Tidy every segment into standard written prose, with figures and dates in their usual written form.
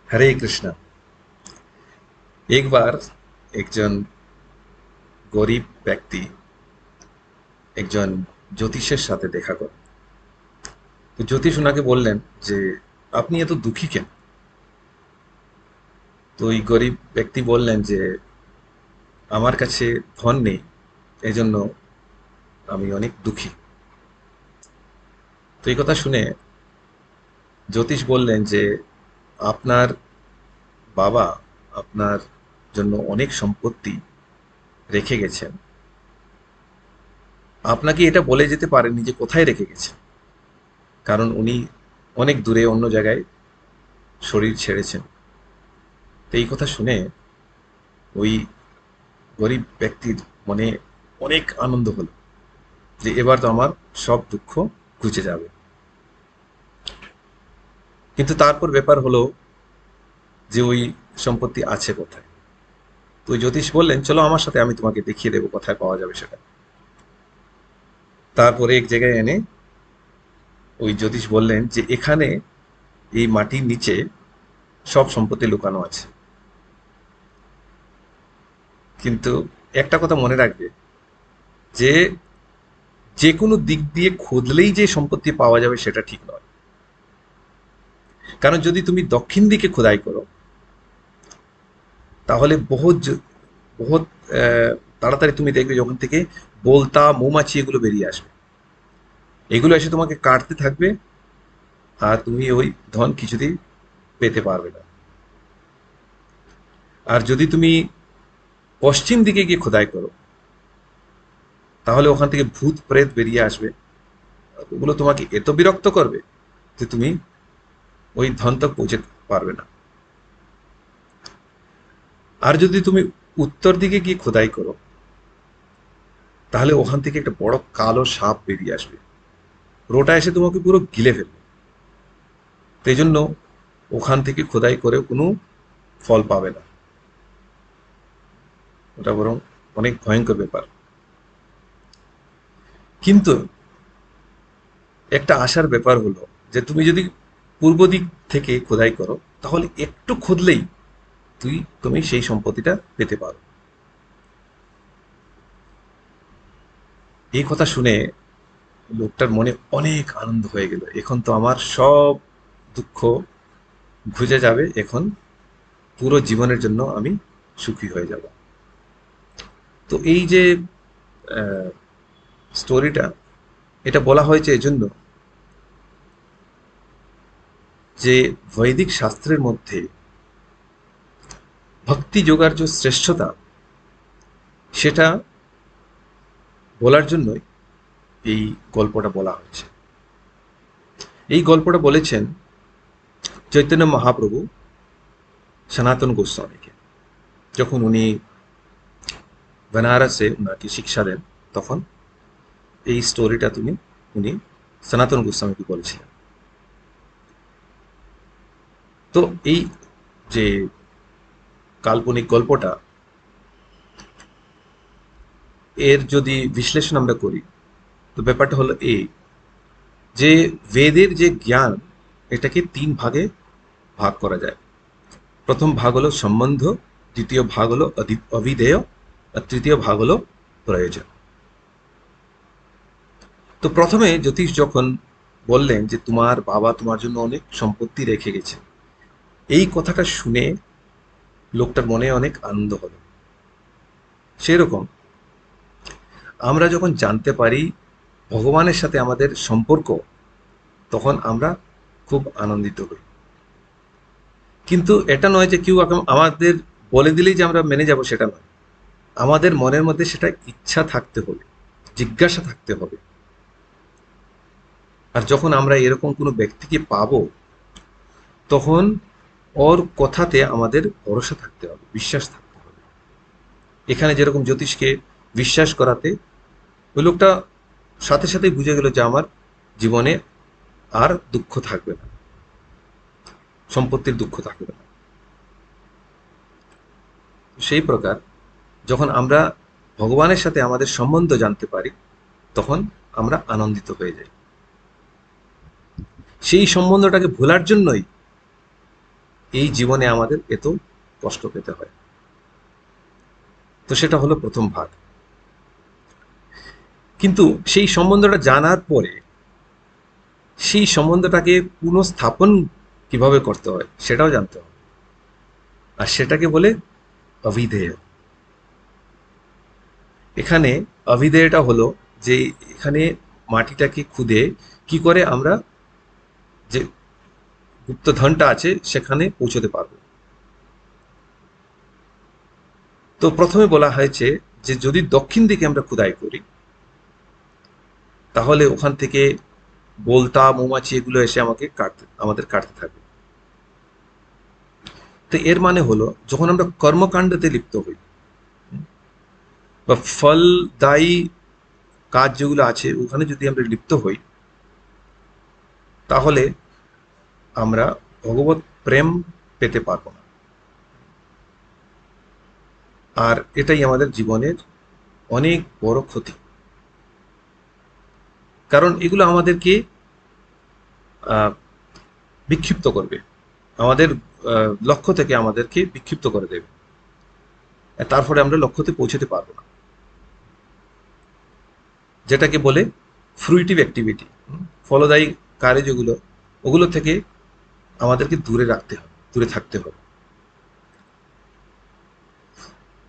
হরে কৃষ্ণ। একবার একজন গরিব ব্যক্তি একজন জ্যোতিষের সাথে দেখা করে। তো জ্যোতিষ ওনাকে বললেন যে আপনি এত দুঃখী কেন? তো ওই গরিব ব্যক্তি বললেন যে আমার কাছে ধন নেই, এই জন্য আমি অনেক দুঃখী। তো এই কথা শুনে জ্যোতিষ বললেন যে আপনার বাবা আপনার জন্য অনেক সম্পত্তি রেখে গেছেন, আপনাকে এটা বলে যেতে পারেননি যে কোথায় রেখে গেছেন, কারণ উনি অনেক দূরে অন্য জায়গায় শরীর ছেড়েছেন। তো এই কথা শুনে ওই গরিব ব্যক্তির মনে অনেক আনন্দ হলো যে এবার তো আমার সব দুঃখ ঘুচে যাবে। কিন্তু তারপর ব্যাপার হলো যে ওই সম্পত্তি আছে কোথায়। তো ওই জ্যোতিষ বললেন চলো আমার সাথে, আমি তোমাকে দেখিয়ে দেবো কোথায় পাওয়া যাবে সেটা। তারপরে এক জায়গায় এনে ওই জ্যোতিষ বললেন যে এখানে এই মাটির নিচে সব সম্পত্তি লুকানো আছে। কিন্তু একটা কথা মনে রাখবে যে যে কোনো দিক দিয়ে খুঁজলেই যে সম্পত্তি পাওয়া যাবে সেটা ঠিক নয়। কারণ যদি তুমি দক্ষিণ দিকে খোদাই করো তাহলে বহুত তাড়াতাড়ি তুমি দেখবে যখন থেকে বোলতা মৌমাছি এগুলো বেরিয়ে আসবে, এগুলো এসে তোমাকে কাটতে থাকবে, আর তুমি ওই ধন কিছুতেই পেতে পারবে না। আর যদি তুমি পশ্চিম দিকে গিয়ে খোদাই করো তাহলে ওখান থেকে ভূত প্রেত বেরিয়ে আসবে, ওগুলো তোমাকে এত বিরক্ত করবে যে তুমি ওই ধন তক পৌঁছে পারবে না। আর যদি তুমি উত্তর দিকে গিয়ে খোদাই করো তাহলে ওখান থেকে একটা বড় কালো সাপ বেরিয়ে আসবে, রোটা এসে তোমাকে পুরো গিলে ফেলবে। সেই জন্য ওখান থেকে খোদাই করেও কোনো ফল পাবে না, ওটা বরং অনেক ভয়ঙ্কর ব্যাপার। কিন্তু একটা আশার ব্যাপার হলো যে তুমি যদি পূর্ব দিক থেকে খোদাই করো তাহলে একটু খুদলেই তুমি সেই সম্পত্তিটা পেতে পারো। এই কথা শুনে লোকটার মনে অনেক আনন্দ হয়ে গেল, এখন তো আমার সব দুঃখ ঘুচে যাবে, এখন পুরো জীবনের জন্য আমি সুখী হয়ে যাব। তো এই যে স্টোরিটা, এটা বলা হয়েছে এজন্য যে বৈদিক শাস্ত্রের মধ্যে ভক্তি যোগার যে শ্রেষ্ঠতা সেটা বলার জন্যই এই গল্পটা বলা হয়েছে। এই গল্পটা বলেছেন চৈতন্য মহাপ্রভু সনাতন গোস্বামীকে, যখন উনি বেনারসে ওনাকে শিক্ষা দেন তখন এই স্টোরিটা উনি সনাতন গোস্বামীকে বলেছিলেন। তো এই যে কাল্পনিক গল্পটা, এর যদি বিশ্লেষণ আমরা করি তো ব্যাপারটা হলো এই যে বেদের যে জ্ঞান এটাকে তিন ভাগে ভাগ করা যায়। প্রথম ভাগ হলো সম্বন্ধ, দ্বিতীয় ভাগ হলো অভিধেয়, আর তৃতীয় ভাগ হলো প্রয়োজন। তো প্রথমে জ্যোতিষ যখন বললেন যে তোমার বাবা তোমার জন্য অনেক সম্পত্তি রেখে গেছে, এই কথাটা শুনে লোকটার মনে অনেক আনন্দ হলো। সেরকম আমরা যখন জানতে পারি ভগবানের সাথে আমাদের সম্পর্ক, তখন আমরা খুব আনন্দিত হই। কিন্তু এটা নয় যে কেউ আমাদের বলে দিলেই যে আমরা মেনে যাব, সেটা নয়। আমাদের মনের মধ্যে সেটা ইচ্ছা থাকতে হবে, জিজ্ঞাসা থাকতে হবে। আর যখন আমরা এরকম কোনো ব্যক্তিকে পাবো তখন ওর কথাতে আমাদের ভরসা থাকতে হবে, বিশ্বাস থাকতে হবে। এখানে যেরকম জ্যোতিষকে বিশ্বাস করাতে ওই লোকটা সাথে সাথেই বুঝে গেল যে আমার জীবনে আর দুঃখ থাকবে না, সম্পত্তির দুঃখ থাকবে না। সেই প্রকার যখন আমরা ভগবানের সাথে আমাদের সম্বন্ধ জানতে পারি তখন আমরা আনন্দিত হয়ে যাই। সেই সম্বন্ধটাকে ভোলার জন্যই এই জীবনে আমাদের এত কষ্ট পেতে হয়। তো সেটা হলো প্রথম ভাগ। কিন্তু সেই সম্বন্ধটা জানার পরে সেই সম্বন্ধটাকে পুনঃস্থাপন কিভাবে করতে হয় সেটাও জানতে হবে, আর সেটাকে বলে অভিধেয়। এখানে অভিধেয়টা হলো যে এখানে মাটিটাকে খুদে কি করে আমরা যে গুপ্তধনটা আছে সেখানে পৌঁছতে পারবো। তো প্রথমে বলা হয়েছে যে যদি দক্ষিণ দিকে আমরা খোদাই করি তাহলে ওখান থেকে বোলতা মৌমাছি এগুলো এসে আমাদের কাটতে থাকবে। তো এর মানে হলো যখন আমরা কর্মকাণ্ডতে লিপ্ত হই বা ফলদায়ী কাজ যেগুলো আছে ওখানে যদি আমরা লিপ্ত হই তাহলে আমরা ভগবত প্রেম পেতে পারবো না। আর এটাই আমাদের জীবনের অনেক বড় ক্ষতি, কারণ এগুলো আমাদেরকে আহ, বিক্ষিপ্ত করবে, আমাদের লক্ষ্য থেকে আমাদেরকে বিক্ষিপ্ত করে দেবে, তারপরে আমরা লক্ষ্যতে পৌঁছতে পারবো না, যেটাকে বলে ফ্রুইটিভ অ্যাক্টিভিটি, ফলদায়ী কার্য যেগুলো ওগুলো থেকে আমাদেরকে দূরে রাখতে হবে, দূরে থাকতে হবে।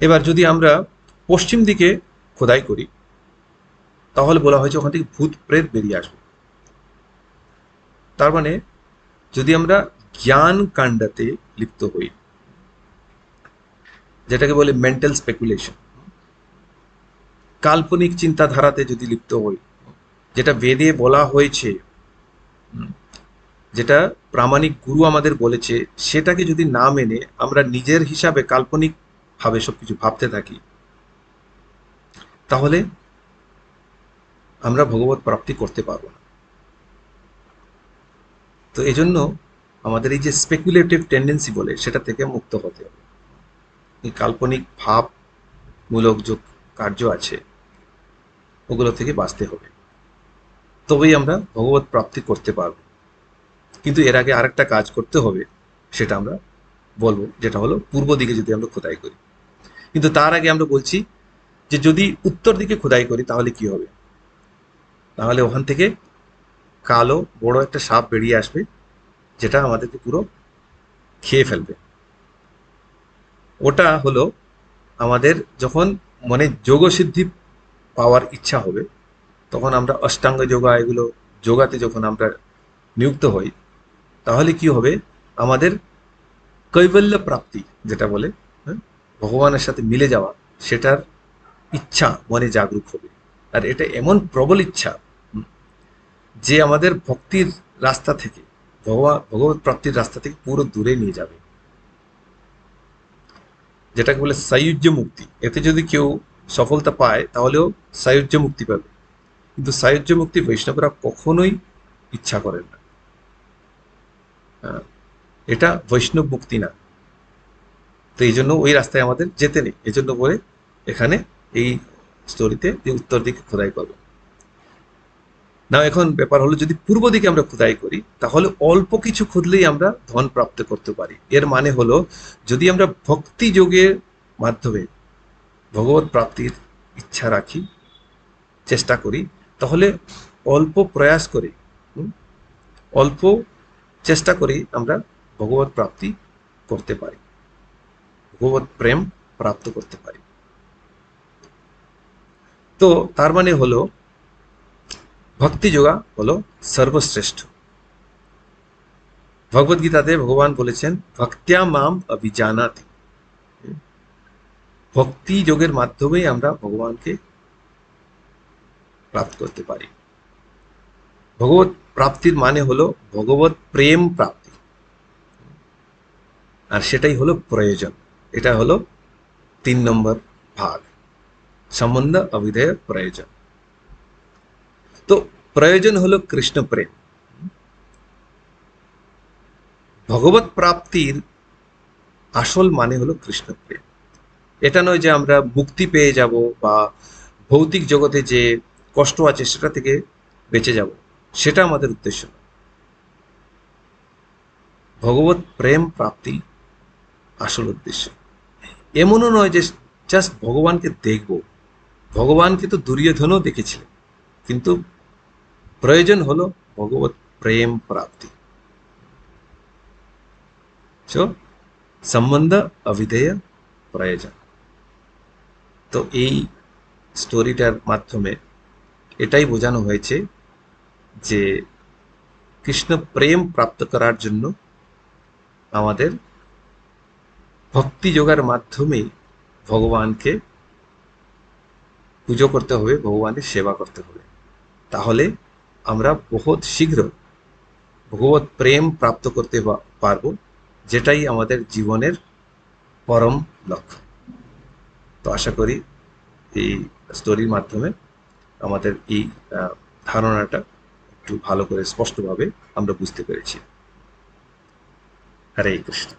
এবার যদি আমরা পশ্চিম দিকে খোদাই করি তাহলে বলা হয়েছে ওখান থেকে ভূত প্রেত বেরিয়ে আসবে। তার মানে যদি আমরা জ্ঞান কাণ্ডাতে লিপ্ত হই, যেটাকে বলে মেন্টাল স্পেকুলেশন, কাল্পনিক চিন্তাধারাতে যদি লিপ্ত হই, যেটা বেদে বলা হয়েছে, যেটা প্রামাণিক গুরু আমাদের বলেছে, সেটাকে যদি না মেনে আমরা নিজের হিসাবে কাল্পনিক ভাবে সবকিছু ভাবতে থাকি তাহলে আমরা ভগবত প্রাপ্তি করতে পারবো না। তো এই জন্য আমাদের এই যে স্পেকুলেটিভ টেন্ডেন্সি বলে সেটা থেকে মুক্ত হতে হবে। এই কাল্পনিক ভাবমূলক যে কার্য আছে ওগুলো থেকে বাঁচতে হবে, তবেই আমরা ভগবত প্রাপ্তি করতে পারবো। কিন্তু এর আগে আরেকটা কাজ করতে হবে, সেটা আমরা বলবো, যেটা হলো পূর্ব দিকে যদি আমরা খোদাই করি। কিন্তু তার আগে আমরা বলছি যে যদি উত্তর দিকে খোদাই করি তাহলে কি হবে। তাহলে ওখান থেকে কালো বড় একটা সাপ বেরিয়ে আসবে, যেটা আমাদেরকে পুরো খেয়ে ফেলবে। ওটা হলো আমাদের যখন মনে যোগসিদ্ধি পাওয়ার ইচ্ছা হবে, তখন আমরা অষ্টাঙ্গ যোগা এগুলো যোগাতে যখন আমরা নিযুক্ত হই তাহলে কি হবে, আমাদের কৈবল্য প্রাপ্তি যেটা বলে, হ্যাঁ, ভগবানের সাথে মিলে যাওয়া, সেটার ইচ্ছা মনে জাগরুক হবে। আর এটা এমন প্রবল ইচ্ছা যে আমাদের ভক্তির রাস্তা থেকে, ভগবত প্রাপ্তির রাস্তা থেকে পুরো দূরে নিয়ে যাবে, যেটাকে বলে সায়ুজ্য মুক্তি। এতে যদি কেউ সফলতা পায় তাহলেও সায়ুজ্য মুক্তি পাবে, কিন্তু সায়ুজ্য মুক্তি বৈষ্ণবরা কখনোই ইচ্ছা করেন না। এটা বৈষ্ণব মুক্তি না। তো এই জন্য ওই রাস্তায় আমাদের যেতে নেই। এই জন্য বলে এখানে এই স্টোরিতে যে উত্তর দিকে খোদাই করবে না। এখন ব্যাপার হলো যদি পূর্ব দিকে আমরা খোদাই করি তাহলে অল্প কিছু খুঁজলেই আমরা ধন প্রাপ্ত করতে পারি। এর মানে হলো যদি আমরা ভক্তি যোগের মাধ্যমে ভগবত প্রাপ্তির ইচ্ছা রাখি, চেষ্টা করি, তাহলে অল্প প্রয়াস করে, অল্প চেষ্টা করি আমরা ভগবত প্রাপ্তি করতে পারি, ভগবত প্রেম প্রাপ্ত করতে পারি। তো তার মানে হলো ভক্তি যোগা হলো সর্বশ্রেষ্ঠ। ভগবদ গীতাতে ভগবান বলেছেন ভক্ত্যা মাম অভিজানাতি। ভক্তি যোগের মাধ্যমেই আমরা ভগবানকে প্রাপ্ত করতে পারি। ভগবত প্রাপ্তির মানে হলো ভগবত প্রেম প্রাপ্তি, আর সেটাই হলো প্রয়োজন। এটা হলো 3 নম্বর ভাগ, সম্বন্ধ অভিধেয় প্রয়োজন। তো প্রয়োজন হলো কৃষ্ণ প্রেম। ভগবত প্রাপ্তির আসল মানে হলো কৃষ্ণ প্রেম। এটা নয় যে আমরা মুক্তি পেয়ে যাব বা ভৌতিক জগতে যে কষ্ট আছে সেটা থেকে বেঁচে যাব, সেটা আমাদের উদ্দেশ্য না। ভগবত প্রেম প্রাপ্তি আসল উদ্দেশ্য। এমনও নয় যে জাস্ট ভগবানকে দেখব, ভগবানকে তো দুর্যোধনও দেখেছিলেন, কিন্তু প্রয়োজন হলো ভগবত প্রেম প্রাপ্তি। সো সম্বন্ধ অবিধেয় প্রয়োজন। তো এই স্টোরিটার মাধ্যমে এটাই বোঝানো হয়েছে যে কৃষ্ণ প্রেম প্রাপ্ত করার জন্য আমাদের ভক্তি যোগের মাধ্যমে ভগবানকে পুজো করতে হবে, ভগবানের সেবা করতে হবে। তাহলে আমরা বহুত শীঘ্র ভগবত প্রেম প্রাপ্ত করতে পারবো, যেটাই আমাদের জীবনের পরম লক্ষ্য। তো আশা করি এই স্টোরির মাধ্যমে আমাদের এই ধারণাটা একটু ভালো করে স্পষ্টভাবে আমরা বুঝতে পেরেছি। হরে কৃষ্ণ।